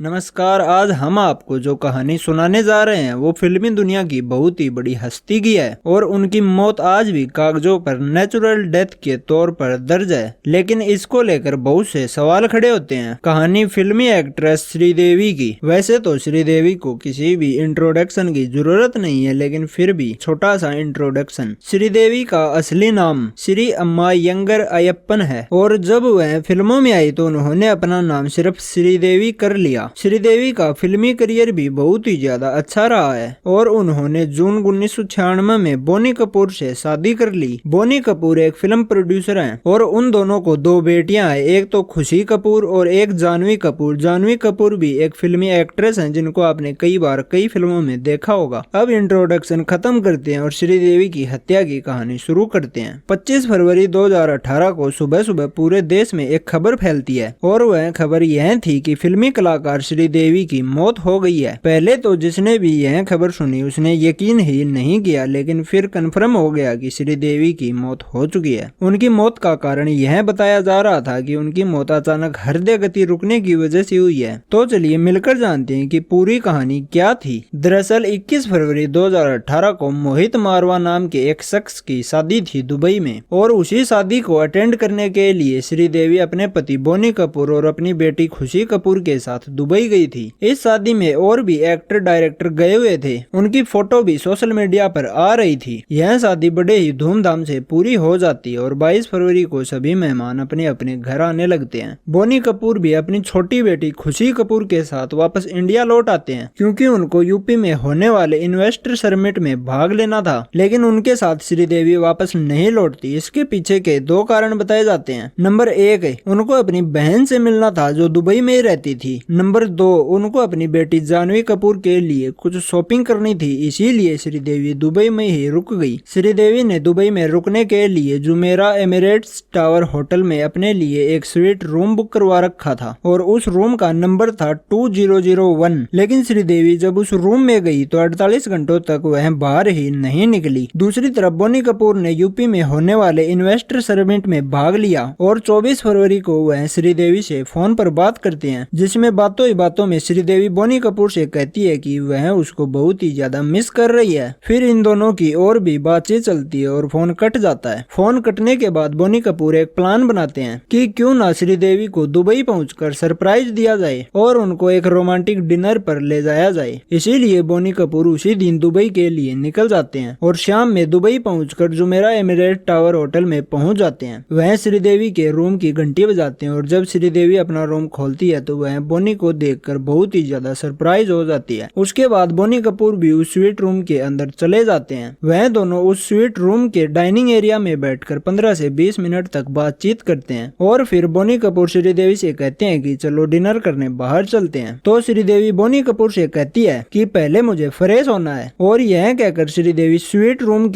नमस्कार। आज हम आपको जो कहानी सुनाने जा रहे हैं वो फिल्मी दुनिया की बहुत ही बड़ी हस्ती की है और उनकी मौत आज भी कागजों पर नेचुरल डेथ के तौर पर दर्ज है, लेकिन इसको लेकर बहुत से सवाल खड़े होते हैं। कहानी फिल्मी एक्ट्रेस श्रीदेवी की। वैसे तो श्रीदेवी को किसी भी इंट्रोडक्शन की जरूरत नहीं है, लेकिन फिर भी छोटा सा इंट्रोडक्शन। श्रीदेवी का असली नाम श्री अम्मायंगर अयप्पन है और जब वह फिल्मों में आई तो उन्होंने अपना नाम सिर्फ श्रीदेवी कर लिया। श्रीदेवी का फिल्मी करियर भी बहुत ही ज्यादा अच्छा रहा है और उन्होंने जून 1996 में बोनी कपूर से शादी कर ली। बोनी कपूर एक फिल्म प्रोड्यूसर हैं और उन दोनों को दो बेटियां हैं, एक तो खुशी कपूर और एक जानवी कपूर। जानवी कपूर भी एक फिल्मी एक्ट्रेस हैं जिनको आपने कई बार कई फिल्मों में देखा होगा। अब इंट्रोडक्शन खत्म करते हैं और श्रीदेवी की हत्या की कहानी शुरू करते हैं। 25 फरवरी 2018 को सुबह सुबह पूरे देश में एक खबर फैलती है और वह खबर यह थी कि फिल्मी कलाकार श्रीदेवी की मौत हो गई है। पहले तो जिसने भी यह खबर सुनी उसने यकीन ही नहीं किया, लेकिन फिर कंफर्म हो गया कि श्रीदेवी की मौत हो चुकी है। उनकी मौत का कारण यह बताया जा रहा था कि उनकी मौत अचानक हृदय गति रुकने की वजह से हुई है। तो चलिए मिलकर जानते हैं कि पूरी कहानी क्या थी। दरअसल 21 फरवरी 2018 को मोहित मारवा नाम के एक शख्स की शादी थी दुबई में और उसी शादी को अटेंड करने के लिए श्रीदेवी अपने पति बोनी कपूर और अपनी बेटी खुशी कपूर के साथ दुबई गई थी। इस शादी में और भी एक्टर डायरेक्टर गए हुए थे। उनकी फोटो भी सोशल मीडिया पर आ रही थी। यह शादी बड़े ही धूमधाम से पूरी हो जाती है और 22 फरवरी को सभी मेहमान अपने अपने घर आने लगते हैं। बोनी कपूर भी अपनी छोटी बेटी खुशी कपूर के साथ वापस इंडिया लौट आते हैं क्योंकि उनको यूपी में होने वाले इन्वेस्टर समिट में भाग लेना था, लेकिन उनके साथ श्रीदेवी वापस नहीं लौटती। इसके पीछे के दो कारण बताए जाते हैं। नंबर 1, उनको अपनी बहन से मिलना था जो दुबई में ही रहती थी। नंबर 2, उनको अपनी बेटी जानवी कपूर के लिए कुछ शॉपिंग करनी थी, इसीलिए श्रीदेवी दुबई में ही रुक गई। श्रीदेवी ने दुबई में रुकने के लिए जुमेरा एमिरेट्स टावर होटल में अपने लिए एक स्वीट रूम बुक करवा रखा था और उस रूम का नंबर था 2001। लेकिन श्रीदेवी जब उस रूम में गई तो 48 घंटों तक वह बाहर ही नहीं निकली। दूसरी तरफ बोनी कपूर ने यूपी में होने वाले इन्वेस्टर समिट में भाग लिया और 24 फरवरी को वह श्रीदेवी से फोन पर बात करते हैं, जिसमें बातों ही बातों में श्रीदेवी बोनी कपूर से कहती है कि वह उसको बहुत ही ज्यादा मिस कर रही है। फिर इन दोनों की और भी बातचीत चलती है और फोन कट जाता है। फोन कटने के बाद बोनी कपूर एक प्लान बनाते हैं कि क्यों ना श्रीदेवी को दुबई पहुंचकर सरप्राइज दिया जाए और उनको एक रोमांटिक डिनर पर ले जाया जाए। इसीलिए बोनी कपूर उसी दिन दुबई के लिए निकल जाते हैं और शाम में दुबई पहुंचकर जुमेरा एमिरेट टावर होटल में पहुंच जाते हैं। वह श्रीदेवी के रूम की घंटी बजाते हैं और जब श्रीदेवी अपना रूम खोलती है तो वह बोनी को देखकर बहुत ही ज्यादा सरप्राइज हो जाती है। उसके बाद बोनी कपूर भी उस स्वीट रूम के अंदर चले जाते हैं। वह दोनों उस स्वीट रूम के डाइनिंग एरिया में बैठकर 15 से 20 मिनट तक बातचीत करते हैं और फिर बोनी कपूर श्रीदेवी से कहते हैं कि चलो डिनर करने बाहर चलते हैं। तो श्रीदेवी बोनी कपूर से कहती है कि पहले मुझे फ्रेश होना है और यह कहकर श्रीदेवी स्वीट रूम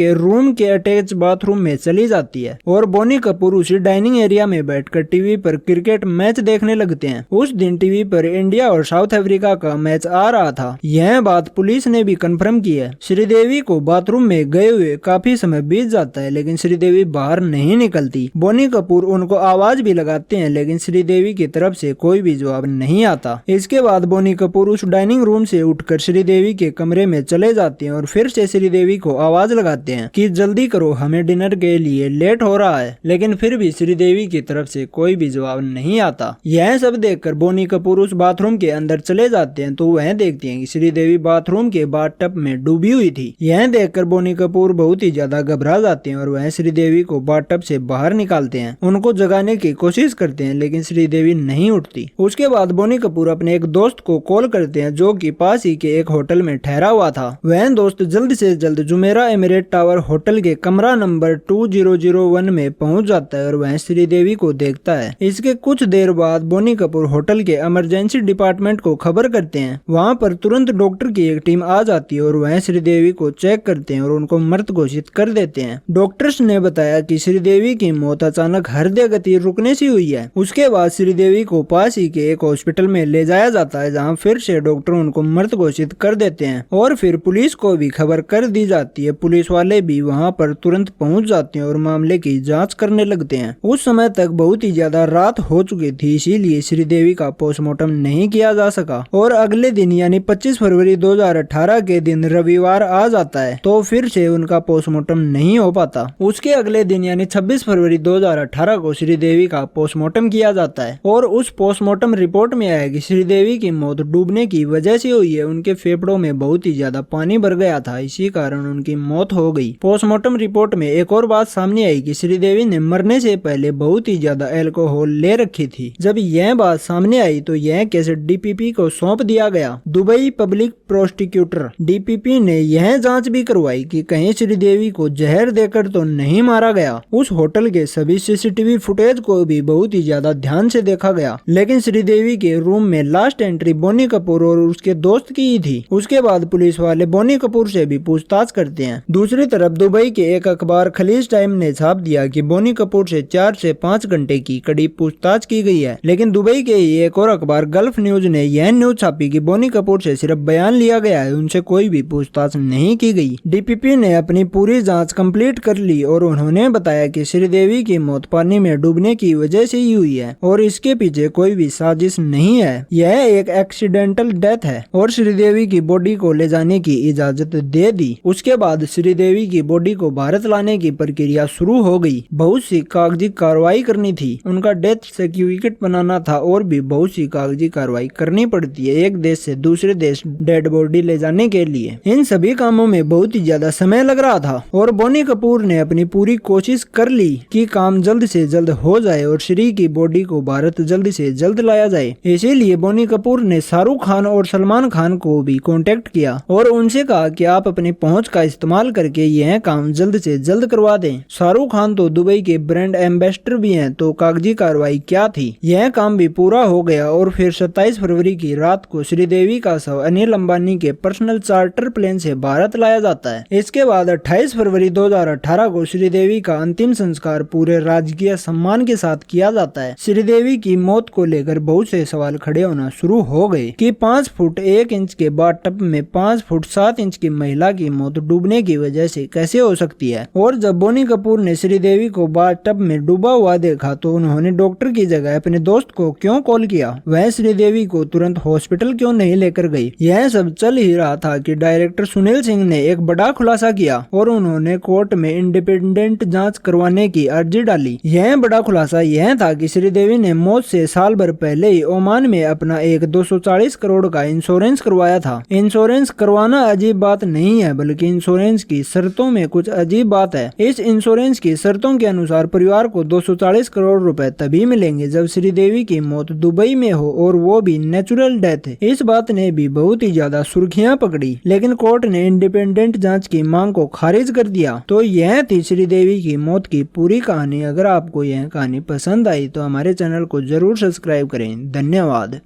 के अटैच बाथरूम में चली जाती है और बोनी कपूर उसी डाइनिंग एरिया में बैठकर टीवी पर क्रिकेट मैच देखने लगते हैं। उस दिन टीवी पर इंडिया और साउथ अफ्रीका का मैच आ रहा था। यह बात पुलिस ने भी कंफर्म की है। श्रीदेवी को बाथरूम में गए हुए काफी समय बीत जाता है, लेकिन श्रीदेवी बाहर नहीं निकलती। बोनी कपूर उनको आवाज भी लगाते हैं, लेकिन श्रीदेवी की तरफ से कोई भी जवाब नहीं आता। इसके बाद बोनी कपूर उस डाइनिंग रूम से उठकर श्रीदेवी के कमरे में चले जाते हैं और फिर से श्रीदेवी को आवाज लगाते हैं कि जल्दी करो, हमें डिनर के लिए लेट हो रहा है, लेकिन फिर भी श्रीदेवी की तरफ से कोई भी जवाब नहीं आता। यह सब देखकर बोनी कपूर उस बाथरूम के अंदर चले जाते हैं तो वह देखते हैं कि श्रीदेवी बाथरूम के बाथटब में डूबी हुई थी। यह देखकर बोनी कपूर बहुत ही ज्यादा घबरा जाते हैं और वह श्रीदेवी को बाथटब से बाहर निकालते हैं। उनको जगाने की कोशिश करते हैं, लेकिन श्रीदेवी नहीं उठती। उसके बाद बोनी कपूर अपने एक दोस्त को कॉल करते हैं जो कि पास ही के एक होटल में ठहरा हुआ था। वह दोस्त जल्द से जल्द जुमेरा एमिरेट टावर होटल के कमरा नंबर 2001 में पहुंच जाता है और वह श्रीदेवी को देखता है। इसके कुछ देर बाद बोनी कपूर होटल के इमरजेंसी डिपार्टमेंट को खबर करते हैं। वहां पर तुरंत डॉक्टर की एक टीम आ जाती है और वह श्रीदेवी को चेक करते हैं और उनको मृत घोषित कर देते हैं। डॉक्टर्स ने बताया कि श्रीदेवी की मौत अचानक हृदय गति रुकने से हुई है। उसके बाद श्रीदेवी को पास ही के एक हॉस्पिटल में ले जाया जाता है, जहां फिर से डॉक्टर उनको मृत घोषित कर देते हैं और फिर पुलिस को भी खबर कर दी जाती है। पुलिस वाले भी वहां पर तुरंत पहुंच जाते हैं और मामले की जांच करने लगते हैं। उस समय तक बहुत ही ज्यादा रात हो चुकी थी, इसीलिए श्रीदेवी का पोस्टमार्टम नहीं नहीं किया जा सका और अगले दिन यानी 25 फरवरी 2018 के दिन रविवार आ जाता है तो फिर से उनका पोस्टमार्टम नहीं हो पाता। उसके अगले दिन यानी 26 फरवरी 2018 को श्रीदेवी का पोस्टमार्टम किया जाता है और उस पोस्टमार्टम रिपोर्ट में आया कि श्रीदेवी की मौत डूबने की वजह से हुई है। उनके फेफड़ों में बहुत ही ज्यादा पानी भर गया था, इसी कारण उनकी मौत हो गई। पोस्टमार्टम रिपोर्ट में एक और बात सामने आई कि श्रीदेवी ने मरने से पहले बहुत ही ज्यादा अल्कोहल ले रखी थी। जब यह बात सामने आई तो यह केस डीपीपी को सौंप दिया गया। दुबई पब्लिक प्रोसिक्यूटर डीपीपी ने यह जांच भी करवाई कि कहीं श्रीदेवी को जहर देकर तो नहीं मारा गया। उस होटल के सभी सीसीटीवी फुटेज को भी बहुत ही ज्यादा ध्यान से देखा गया, लेकिन श्रीदेवी के रूम में लास्ट एंट्री बोनी कपूर और उसके दोस्त की ही थी। उसके बाद पुलिस वाले बोनी कपूर से भी पूछताछ करते हैं। दूसरी तरफ दुबई के एक अखबार खलीज टाइम ने छाप दिया कि बोनी कपूर से 4 से 5 घंटे की कड़ी पूछताछ की गई है, लेकिन दुबई के एक और अखबार गल्फ न्यूज ने यह न्यूज छापी कि बोनी कपूर से सिर्फ बयान लिया गया है, उनसे कोई भी पूछताछ नहीं की गई। डीपीपी ने अपनी पूरी जांच कंप्लीट कर ली और उन्होंने बताया कि श्रीदेवी की मौत पानी में डूबने की वजह से ही हुई है और इसके पीछे कोई भी साजिश नहीं है। यह एक एक्सीडेंटल डेथ है और श्रीदेवी की बॉडी को ले जाने की इजाजत दे दी। उसके बाद श्रीदेवी की बॉडी को भारत लाने की प्रक्रिया शुरू हो गई। बहुत सी कागजी कार्रवाई करनी थी, उनका डेथ सर्टिफिकेट बनाना था और भी बहुत सी कागजी कार्रवाई करनी पड़ती है एक देश से दूसरे देश डेड बॉडी ले जाने के लिए। इन सभी कामों में बहुत ही ज्यादा समय लग रहा था और बोनी कपूर ने अपनी पूरी कोशिश कर ली कि काम जल्द से जल्द हो जाए और श्री की बॉडी को भारत जल्द से जल्द लाया जाए। इसीलिए बोनी कपूर ने शाहरुख खान और सलमान खान को भी कांटेक्ट किया और उनसे कहा कि आप अपनी पहुंच का इस्तेमाल करके यह काम जल्द से जल्द करवा दें। शाहरुख खान तो दुबई के ब्रांड एम्बेसडर भी हैं, तो कागजी कार्रवाई क्या थी। यह काम भी पूरा हो गया और फिर 27 फरवरी की रात को श्रीदेवी का शव अनिल अंबानी के पर्सनल चार्टर प्लेन से भारत लाया जाता है। इसके बाद 28 फरवरी 2018 को श्रीदेवी का अंतिम संस्कार पूरे राजकीय सम्मान के साथ किया जाता है। श्रीदेवी की मौत को लेकर बहुत से सवाल खड़े होना शुरू हो गए कि 5 फुट 1 इंच के बाथटब में 5 फुट 7 इंच की महिला की मौत डूबने की वजह से कैसे हो सकती है। और जब बोनी कपूर ने श्रीदेवी को बाथटब में डूबा हुआ देखा तो उन्होंने डॉक्टर की जगह अपने दोस्त को क्यों कॉल किया, वह श्रीदेवी को तुरंत हॉस्पिटल क्यों नहीं लेकर गई। यह सब चल ही रहा था कि डायरेक्टर सुनील सिंह ने एक बड़ा खुलासा किया और उन्होंने कोर्ट में इंडिपेंडेंट जांच करवाने की अर्जी डाली। यह बड़ा खुलासा यह था कि श्रीदेवी ने मौत से साल भर पहले ही ओमान में अपना एक 240 करोड़ का इंश्योरेंस करवाया था। इंश्योरेंस करवाना अजीब बात नहीं है, बल्कि इंश्योरेंस की शर्तों में कुछ अजीब बात है। इस इंश्योरेंस की शर्तों के अनुसार परिवार को 240 करोड़ रुपए तभी मिलेंगे जब श्रीदेवी की मौत दुबई में हो और वो भी नेचुरल डेथ। इस बात ने भी बहुत ही ज्यादा सुर्खियां पकड़ी, लेकिन कोर्ट ने इंडिपेंडेंट जांच की मांग को खारिज कर दिया। तो यह थी श्रीदेवी की मौत की पूरी कहानी। अगर आपको यह कहानी पसंद आई तो हमारे चैनल को जरूर सब्सक्राइब करें। धन्यवाद।